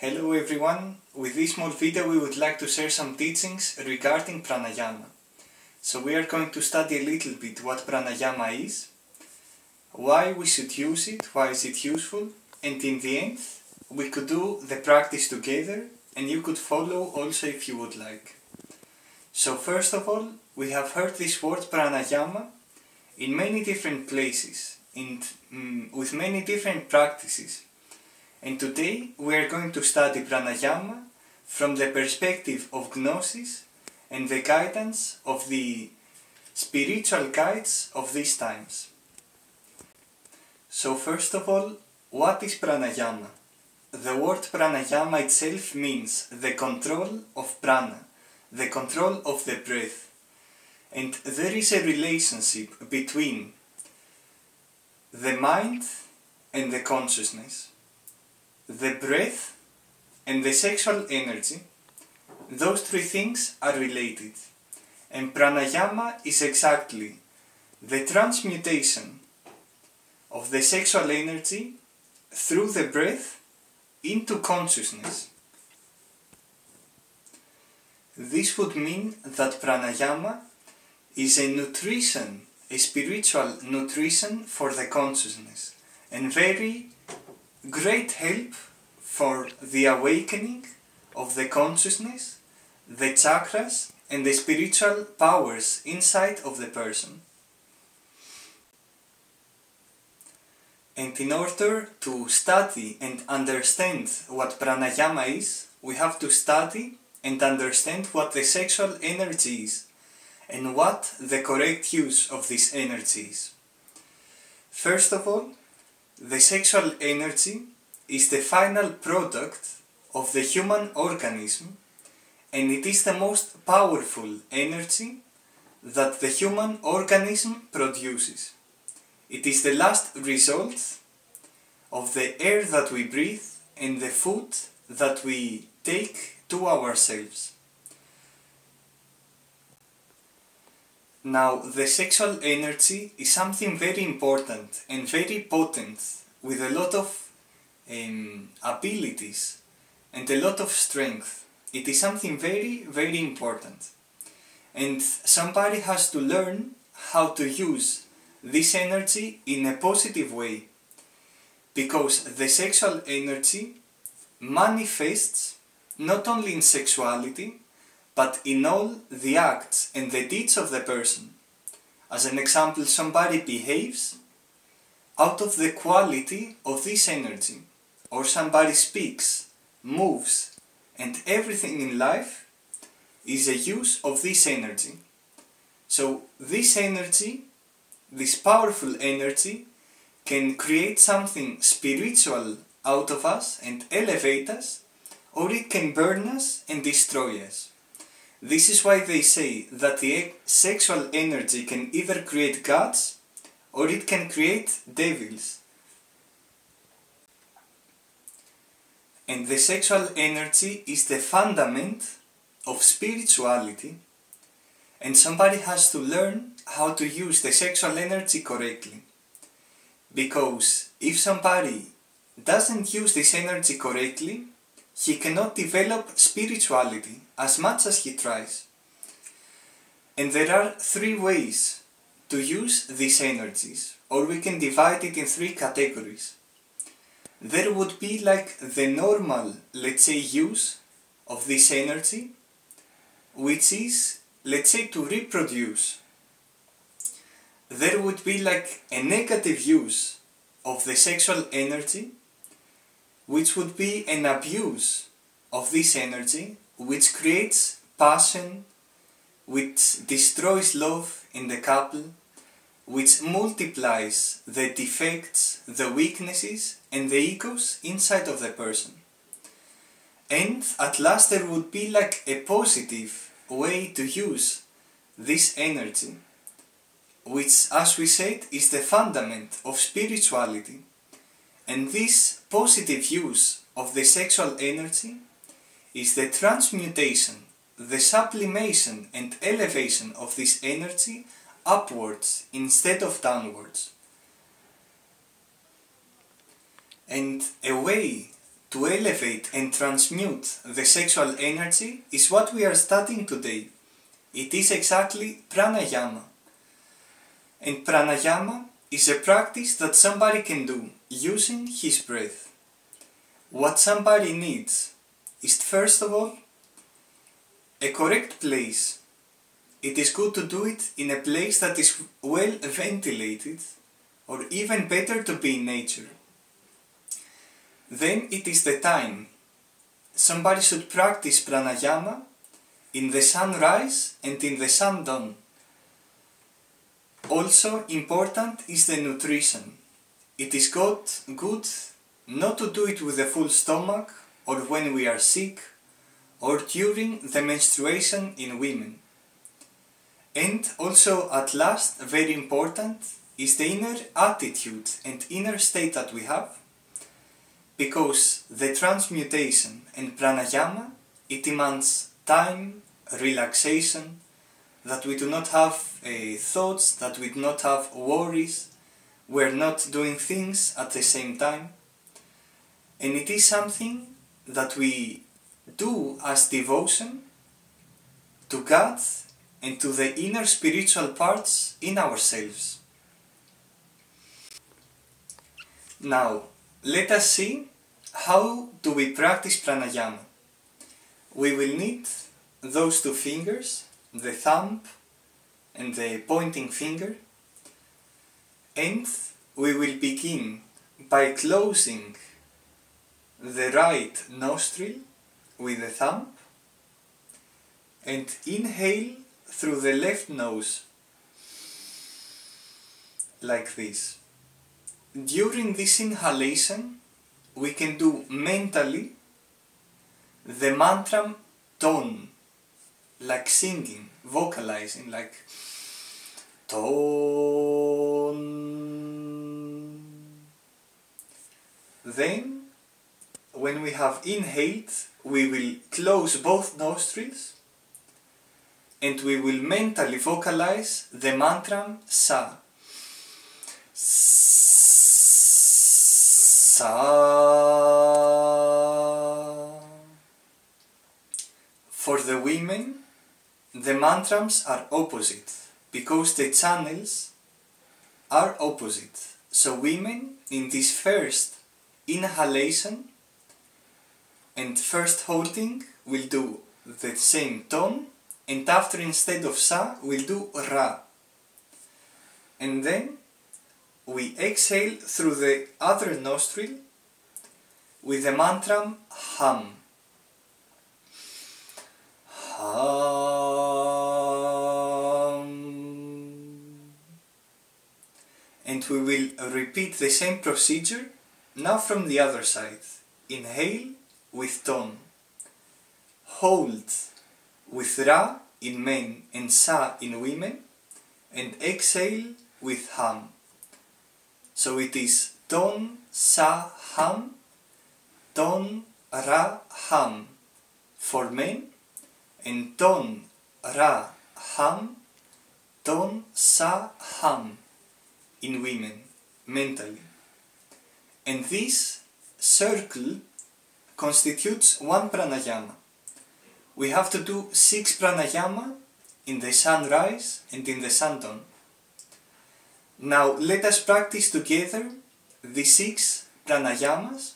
Hello everyone, with this small video we would like to share some teachings regarding pranayama. So we are going to study a little bit what pranayama is, why we should use it, why is it useful, and in the end we could do the practice together and you could follow also if you would like. So first of all, we have heard this word pranayama in many different places and with many different practices. And today we are going to study pranayama from the perspective of gnosis and the guidance of the spiritual guides of these times. So first of all, what is pranayama? The word pranayama itself means the control of prana, the control of the breath. And there is a relationship between the mind and the consciousness. The breath and the sexual energy, those three things are related. And pranayama is exactly the transmutation of the sexual energy through the breath into consciousness. This would mean that pranayama is a nutrition, a spiritual nutrition for the consciousness, and very great help for the awakening of the consciousness, the chakras and the spiritual powers inside of the person. And in order to study and understand what pranayama is, we have to study and understand what the sexual energy is and what the correct use of this energy is. First of all, the sexual energy is the final product of the human organism, and it is the most powerful energy that the human organism produces. It is the last result of the air that we breathe and the food that we take to ourselves. Now, the sexual energy is something very important and very potent, with a lot of abilities and a lot of strength. It is something very, very important. And somebody has to learn how to use this energy in a positive way, because the sexual energy manifests not only in sexuality, but in all the acts and the deeds of the person. As an example, somebody behaves out of the quality of this energy, or somebody speaks, moves, and everything in life is a use of this energy. So this energy, this powerful energy, can create something spiritual out of us and elevate us, or it can burn us and destroy us. This is why they say that the sexual energy can either create gods or it can create devils. And the sexual energy is the fundament of spirituality, and somebody has to learn how to use the sexual energy correctly. Because if somebody doesn't use this energy correctly, he cannot develop spirituality as much as he tries. And there are three ways to use these energies, or we can divide it in three categories. There would be like the normal, let's say, use of this energy, which is, let's say, to reproduce. There would be like a negative use of the sexual energy, which would be an abuse of this energy, which creates passion, which destroys love in the couple, which multiplies the defects, the weaknesses and the egos inside of the person. And at last there would be like a positive way to use this energy, which, as we said, is the fundament of spirituality. And this positive use of the sexual energy is the transmutation, the sublimation and elevation of this energy upwards instead of downwards. And a way to elevate and transmute the sexual energy is what we are studying today. It is exactly pranayama. And pranayama is a practice that somebody can do using his breath. What somebody needs is, first of all, a correct place. It is good to do it in a place that is well ventilated, or even better to be in nature. Then it is the time. Somebody should practice pranayama in the sunrise and in the sundown. Also important is the nutrition. It is good not to do it with a full stomach, or when we are sick, or during the menstruation in women. And also, at last, very important, is the inner attitude and inner state that we have, because the transmutation and pranayama, it demands time, relaxation, that we do not have thoughts, that we do not have worries, we're not doing things at the same time. And it is something that we do as devotion to God and to the inner spiritual parts in ourselves. Now, let us see how do we practice pranayama. We will need those two fingers, the thumb and the pointing finger, and we will begin by closing the right nostril with the thumb and inhale through the left nose, like this. During this inhalation, we can do mentally the mantra tone, like singing, vocalizing, like tone. Then, when we have inhaled, we will close both nostrils and we will mentally vocalize the mantra sa. Sa. For the women, the mantras are opposite, because the channels are opposite. So women, in this first inhalation and first holding, will do the same tone, and after, instead of sa, we'll do ra. And then we exhale through the other nostril with the mantra hum. Hum. And we will repeat the same procedure now from the other side. Inhale with tone, hold with ra in men and sa in women, and exhale with hum. So it is ton, sa, hum, ton, ra, hum for men, and ton, ra, hum, ton, sa, hum in women, mentally. And this circle constitutes one pranayama. We have to do 6 pranayama in the sunrise and in the sundown. Now let us practice together the 6 pranayamas.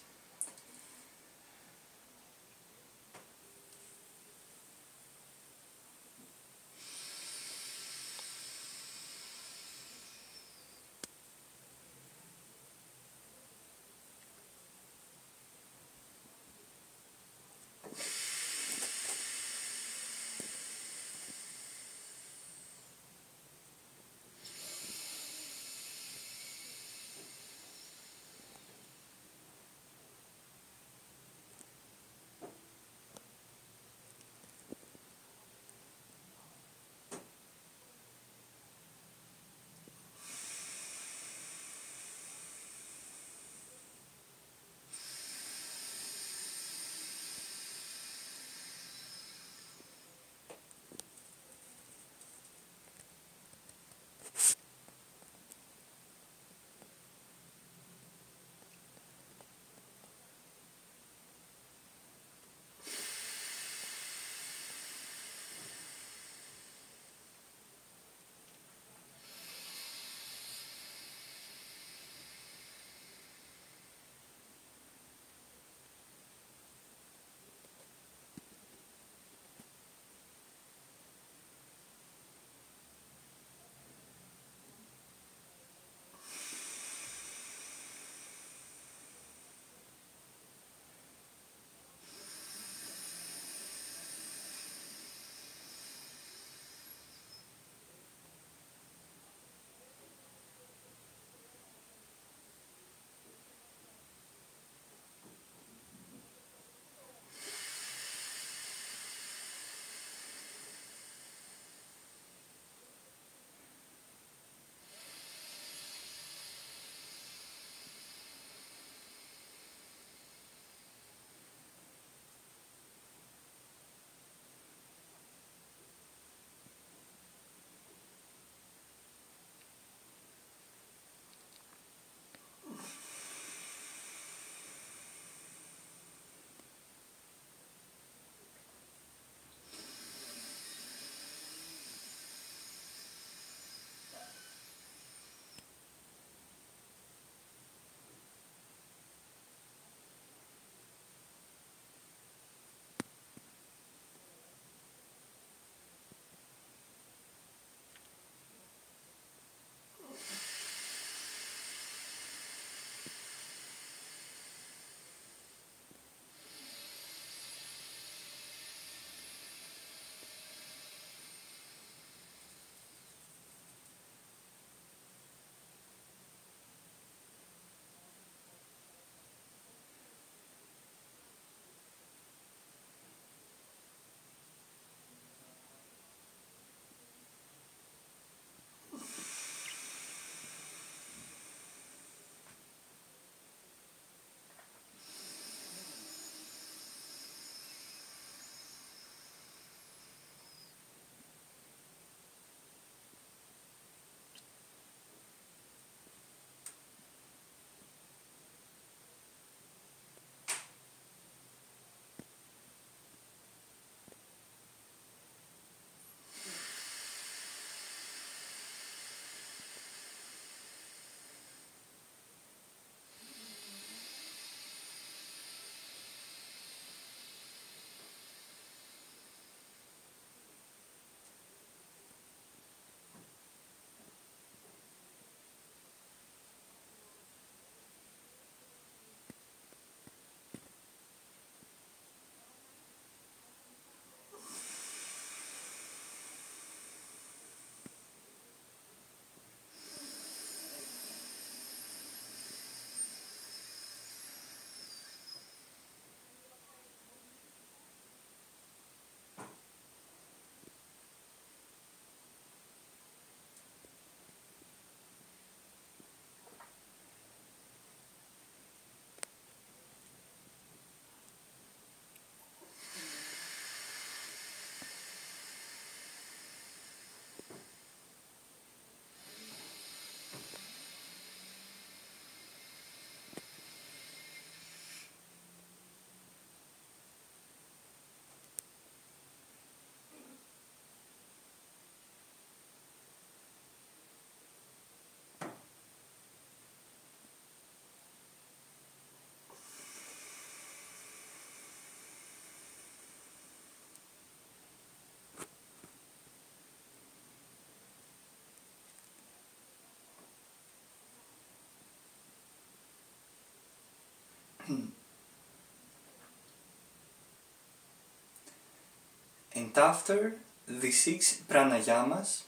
And after the 6 pranayamas,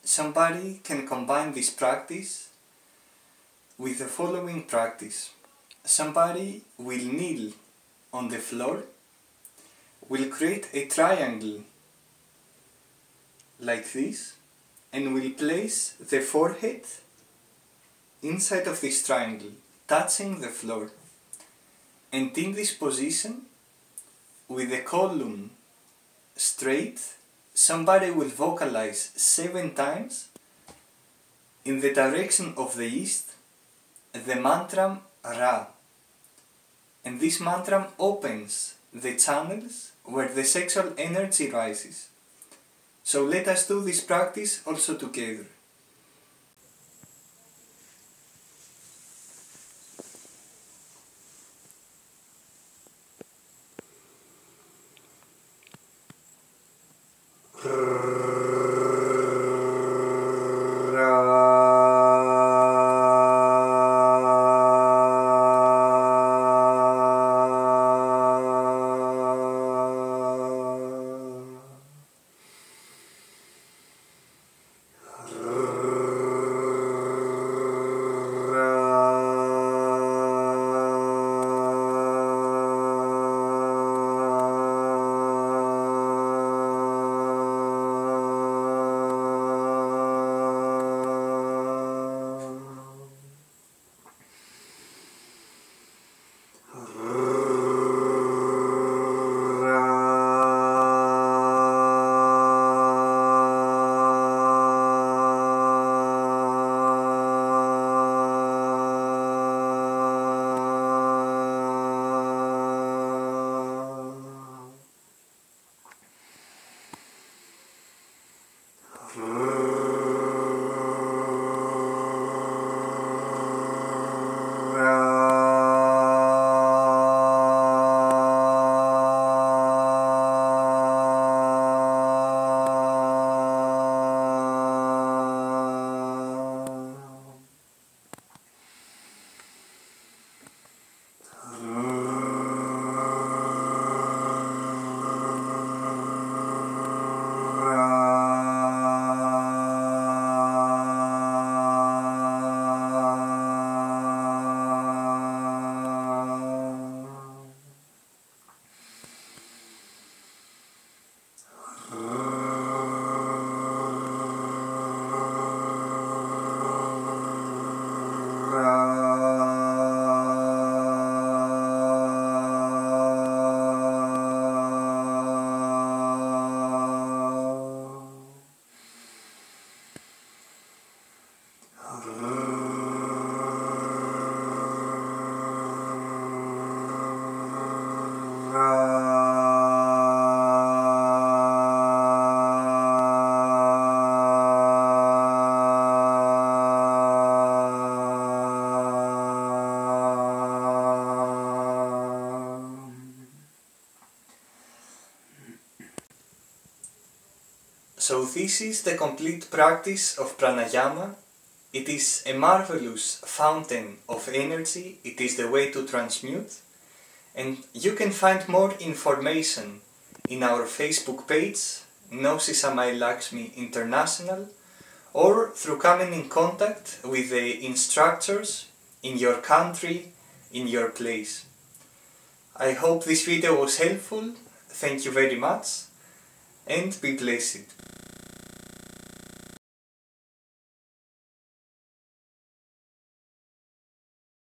somebody can combine this practice with the following practice. Somebody will kneel on the floor, will create a triangle like this, and will place the forehead inside of this triangle, touching the floor. And in this position, with the column straight, somebody will vocalize 7 times in the direction of the east the mantra Ra. And this mantra opens the channels where the sexual energy rises. So let us do this practice also together. So this is the complete practice of pranayama. It is a marvelous fountain of energy, it is the way to transmute, and you can find more information in our Facebook page, Gnosis Amai Lakshmi International, or through coming in contact with the instructors in your country, in your place. I hope this video was helpful, thank you very much, and be blessed.